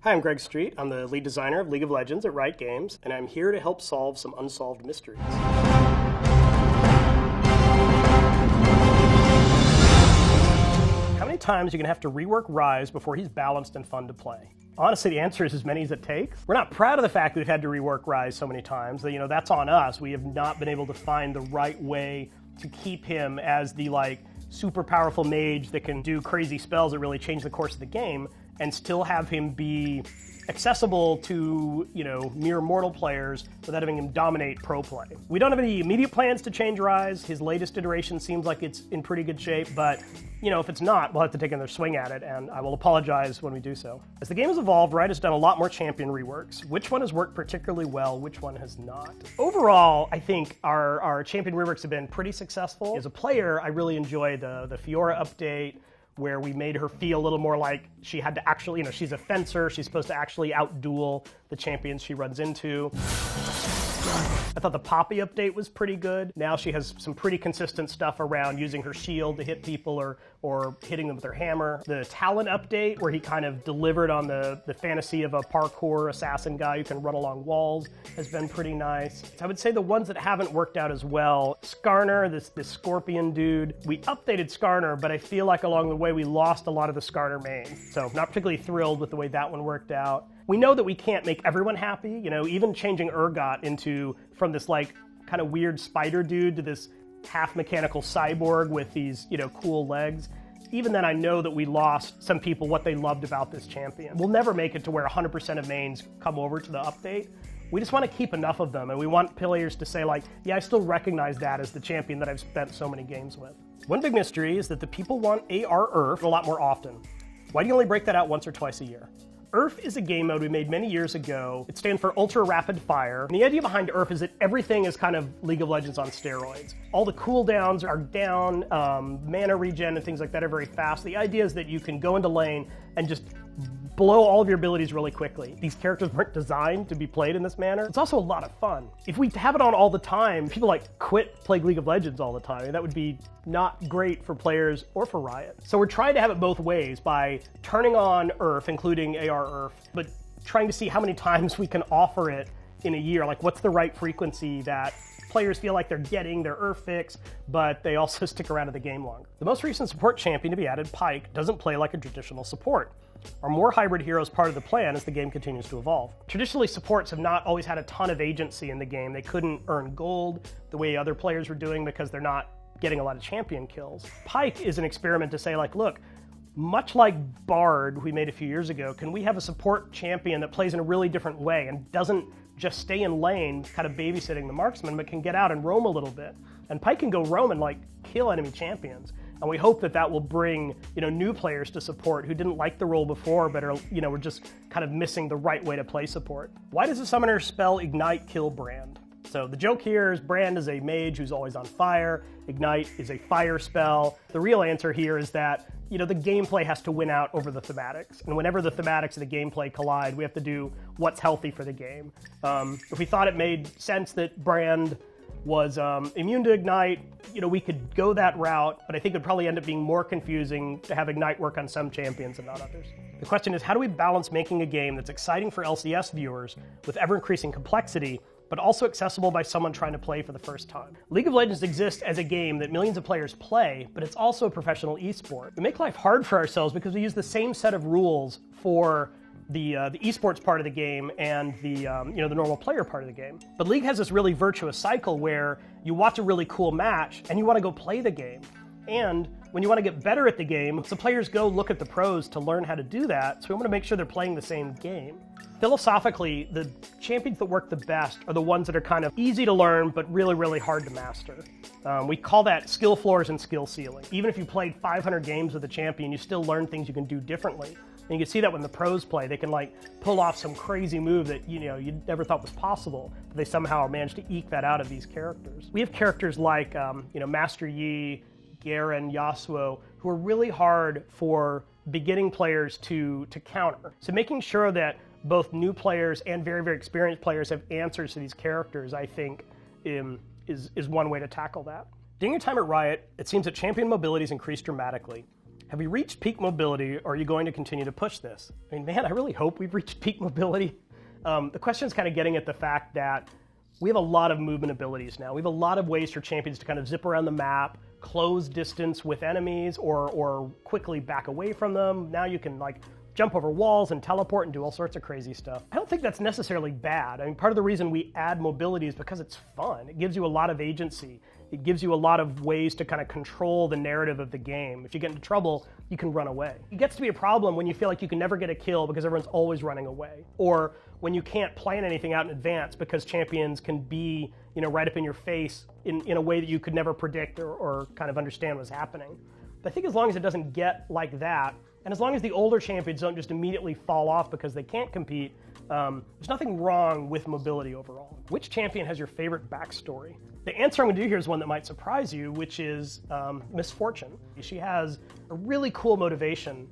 Hi, I'm Greg Street. I'm the lead designer of League of Legends at Riot Games, and I'm here to help solve some unsolved mysteries. How many times are you going to have to rework Ryze before he's balanced and fun to play? Honestly, the answer is as many as it takes. We're not proud of the fact that we've had to rework Ryze so many times. That's on us. We have not been able to find the right way to keep him as the super powerful mage that can do crazy spells that really change the course of the game, and still have him be accessible to, mere mortal players without having him dominate pro play. We don't have any immediate plans to change Ryze. His latest iteration seems like it's in pretty good shape, but, if it's not, we'll have to take another swing at it, and I will apologize when we do so. As the game has evolved, Riot has done a lot more champion reworks. Which one has worked particularly well, which one has not? Overall, I think our champion reworks have been pretty successful. As a player, I really enjoy the Fiora update, where we made her feel a little more like she had to actually, she's a fencer, she's supposed to actually outduel the champions she runs into. I thought the Poppy update was pretty good. Now she has some pretty consistent stuff around using her shield to hit people or hitting them with her hammer. The Talon update, where he kind of delivered on the fantasy of a parkour assassin guy who can run along walls, has been pretty nice. So I would say the ones that haven't worked out as well, Skarner, this scorpion dude. We updated Skarner, but I feel like along the way we lost a lot of the Skarner main. So not particularly thrilled with the way that one worked out. We know that we can't make everyone happy, even changing Urgot from this kind of weird spider dude to this half mechanical cyborg with these, cool legs. Even then, I know that we lost some people what they loved about this champion. We'll never make it to where 100% of mains come over to the update. We just want to keep enough of them, and we want players to say yeah, I still recognize that as the champion that I've spent so many games with. One big mystery is that the people want ARURF a lot more often. Why do you only break that out once or twice a year? URF is a game mode we made many years ago. It stands for Ultra Rapid Fire. And the idea behind URF is that everything is kind of League of Legends on steroids. All the cooldowns are down, mana regen and things like that are very fast. The idea is that you can go into lane and just blow all of your abilities really quickly. These characters weren't designed to be played in this manner. It's also a lot of fun. If we have it on all the time, people quit playing League of Legends all the time. That would be not great for players or for Riot. So we're trying to have it both ways by turning on URF, including ARURF, but trying to see how many times we can offer it in a year. What's the right frequency that players feel like they're getting their URF fix, but they also stick around to the game longer. The most recent support champion to be added, Pyke, doesn't play like a traditional support. Our more hybrid hero is part of the plan as the game continues to evolve. Traditionally, supports have not always had a ton of agency in the game. They couldn't earn gold the way other players were doing because they're not getting a lot of champion kills. Pyke is an experiment to say, look, much like Bard we made a few years ago, can we have a support champion that plays in a really different way and doesn't just stay in lane, kind of babysitting the marksman, but can get out and roam a little bit? And Pyke can go roam and kill enemy champions. And we hope that will bring, new players to support who didn't like the role before, but are, were just kind of missing the right way to play support. Why does a summoner spell Ignite kill Brand? So the joke here is Brand is a mage who's always on fire. Ignite is a fire spell. The real answer here is that, the gameplay has to win out over the thematics. And whenever the thematics and the gameplay collide, we have to do what's healthy for the game. If we thought it made sense that Brand was immune to Ignite, we could go that route, but I think it would probably end up being more confusing to have Ignite work on some champions and not others. The question is, how do we balance making a game that's exciting for LCS viewers with ever-increasing complexity, but also accessible by someone trying to play for the first time? League of Legends exists as a game that millions of players play, but it's also a professional esport. We make life hard for ourselves because we use the same set of rules for the esports part of the game and the normal player part of the game. But League has this really virtuous cycle where you watch a really cool match and you want to go play the game. And when you want to get better at the game, the players go look at the pros to learn how to do that, so we want to make sure they're playing the same game. Philosophically, the champions that work the best are the ones that are kind of easy to learn, but really, really hard to master. We call that skill floors and skill ceiling. Even if you played 500 games with a champion, you still learn things you can do differently. And you can see that when the pros play, they can pull off some crazy move that you never thought was possible, but they somehow manage to eke that out of these characters. We have characters like Master Yi, Garen, Yasuo, who are really hard for beginning players to counter. So making sure that both new players and very, very experienced players have answers to these characters, I think, is one way to tackle that. During your time at Riot, it seems that champion mobility has increased dramatically. Have we reached peak mobility, or are you going to continue to push this? I mean, man, I really hope we've reached peak mobility. The question is kind of getting at the fact that we have a lot of movement abilities now. We have a lot of ways for champions to kind of zip around the map, close distance with enemies, or quickly back away from them. Now you can like jump over walls and teleport and do all sorts of crazy stuff. I don't think that's necessarily bad. I mean, part of the reason we add mobility is because it's fun. It gives you a lot of agency. It gives you a lot of ways to kind of control the narrative of the game. If you get into trouble, you can run away. It gets to be a problem when you feel like you can never get a kill because everyone's always running away. Or when you can't plan anything out in advance because champions can be, right up in your face in a way that you could never predict or kind of understand what's happening. But I think as long as it doesn't get like that, and as long as the older champions don't just immediately fall off because they can't compete, there's nothing wrong with mobility overall. Which champion has your favorite backstory? The answer I'm going to do here is one that might surprise you, which is Misfortune. She has a really cool motivation.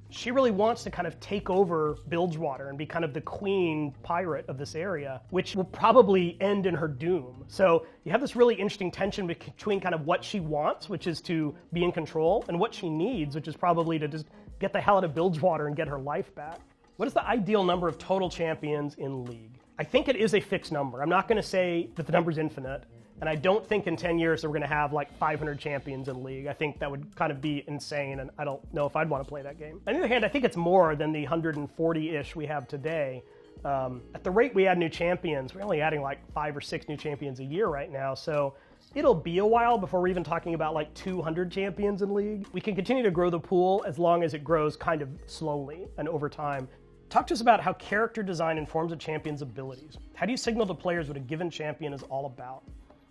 She really wants to kind of take over Bilgewater and be kind of the queen pirate of this area, which will probably end in her doom. So you have this really interesting tension between kind of what she wants, which is to be in control, and what she needs, which is probably to just get the hell out of Bilgewater and get her life back. What is the ideal number of total champions in League? I think it is a fixed number. I'm not going to say that the number's infinite. And I don't think in 10 years that we're going to have like 500 champions in League. I think that would kind of be insane, and I don't know if I'd want to play that game. On the other hand, I think it's more than the 140-ish we have today. At the rate we add new champions, we're only adding like 5 or 6 new champions a year right now. So it'll be a while before we're even talking about like 200 champions in League. We can continue to grow the pool as long as it grows kind of slowly and over time. Talk to us about how character design informs a champion's abilities. How do you signal to players what a given champion is all about?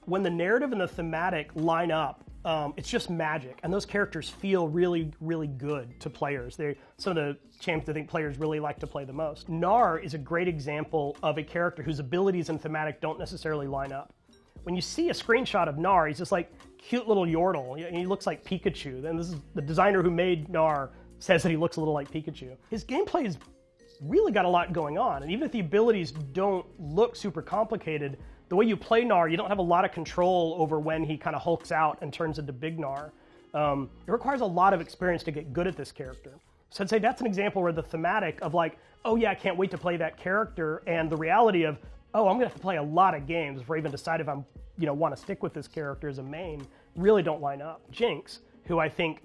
When the narrative and the thematic line up, it's just magic, and those characters feel really, really good to players. They're some of the champions I think players really like to play the most. Gnar is a great example of a character whose abilities and thematic don't necessarily line up. When you see a screenshot of Gnar, he's just like cute little Yordle. He looks like Pikachu. And this is the designer who made Gnar says that he looks a little like Pikachu. His gameplay has really got a lot going on, and even if the abilities don't look super complicated, the way you play Gnar, you don't have a lot of control over when he kind of hulks out and turns into Big Gnar. It requires a lot of experience to get good at this character. So I'd say that's an example where the thematic of like, oh yeah, I can't wait to play that character, and the reality of, oh, I'm gonna have to play a lot of games before I even decide if I'm, want to stick with this character as a main, really don't line up. Jinx, who I think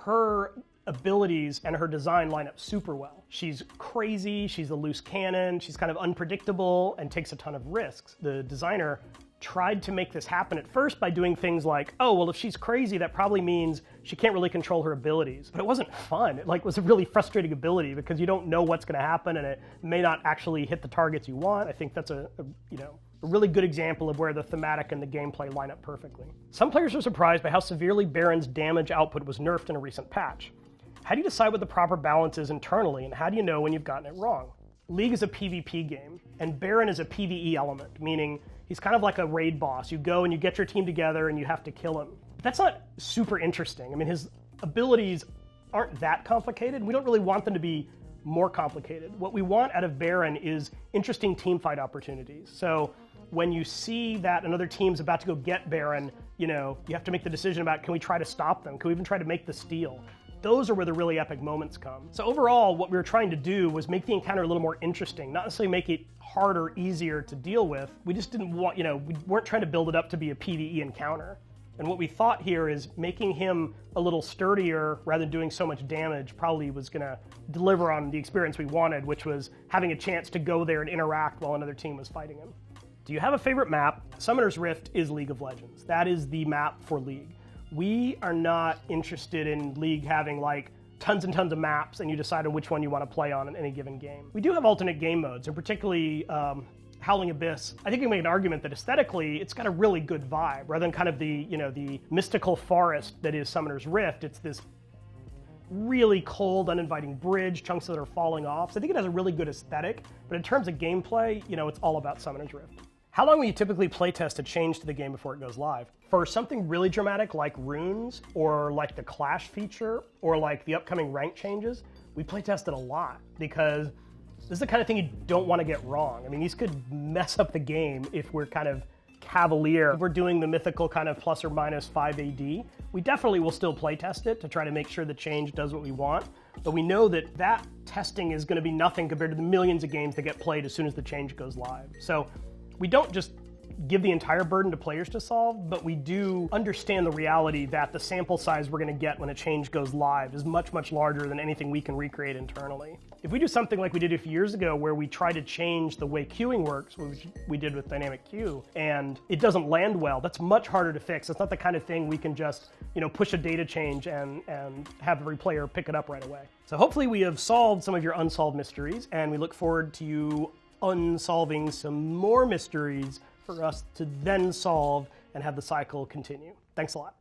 her abilities and her design line up super well. She's crazy, she's a loose cannon, she's kind of unpredictable and takes a ton of risks. The designer tried to make this happen at first by doing things like, oh, well, if she's crazy, that probably means she can't really control her abilities. But it wasn't fun. It was a really frustrating ability because you don't know what's going to happen and it may not actually hit the targets you want. I think that's a really good example of where the thematic and the gameplay line up perfectly. Some players are surprised by how severely Baron's damage output was nerfed in a recent patch. How do you decide what the proper balance is internally, and how do you know when you've gotten it wrong? League is a PvP game, and Baron is a PvE element, meaning he's kind of like a raid boss. You go and you get your team together and you have to kill him. But that's not super interesting. I mean, his abilities aren't that complicated. We don't really want them to be more complicated. What we want out of Baron is interesting teamfight opportunities. So when you see that another team's about to go get Baron, you have to make the decision about, can we try to stop them? Can we even try to make the steal? Those are where the really epic moments come. So overall, what we were trying to do was make the encounter a little more interesting, not necessarily make it harder, easier to deal with. We just didn't want, we weren't trying to build it up to be a PvE encounter. And what we thought here is making him a little sturdier rather than doing so much damage probably was gonna deliver on the experience we wanted, which was having a chance to go there and interact while another team was fighting him. Do you have a favorite map? Summoner's Rift is League of Legends. That is the map for League. We are not interested in League having like tons and tons of maps and you decide on which one you want to play on in any given game. We do have alternate game modes, and particularly Howling Abyss. I think we can make an argument that aesthetically it's got a really good vibe, rather than kind of the the mystical forest that is Summoner's Rift. It's this really cold, uninviting bridge, chunks that are falling off. So I think it has a really good aesthetic, but in terms of gameplay, it's all about Summoner's Rift. How long will you typically playtest a change to the game before it goes live? For something really dramatic like runes, or like the Clash feature, or like the upcoming rank changes, we playtest it a lot because this is the kind of thing you don't want to get wrong. I mean, these could mess up the game if we're kind of cavalier. If we're doing the mythical kind of plus or minus 5 AD, we definitely will still play test it to try to make sure the change does what we want. But we know that that testing is going to be nothing compared to the millions of games that get played as soon as the change goes live. So we don't just give the entire burden to players to solve, but we do understand the reality that the sample size we're going to get when a change goes live is much, much larger than anything we can recreate internally. If we do something like we did a few years ago where we try to change the way queuing works, which we did with dynamic queue, and it doesn't land well, that's much harder to fix. It's not the kind of thing we can just, push a data change and have every player pick it up right away. So hopefully we have solved some of your unsolved mysteries, and we look forward to you unsolving some more mysteries for us to then solve and have the cycle continue. Thanks a lot.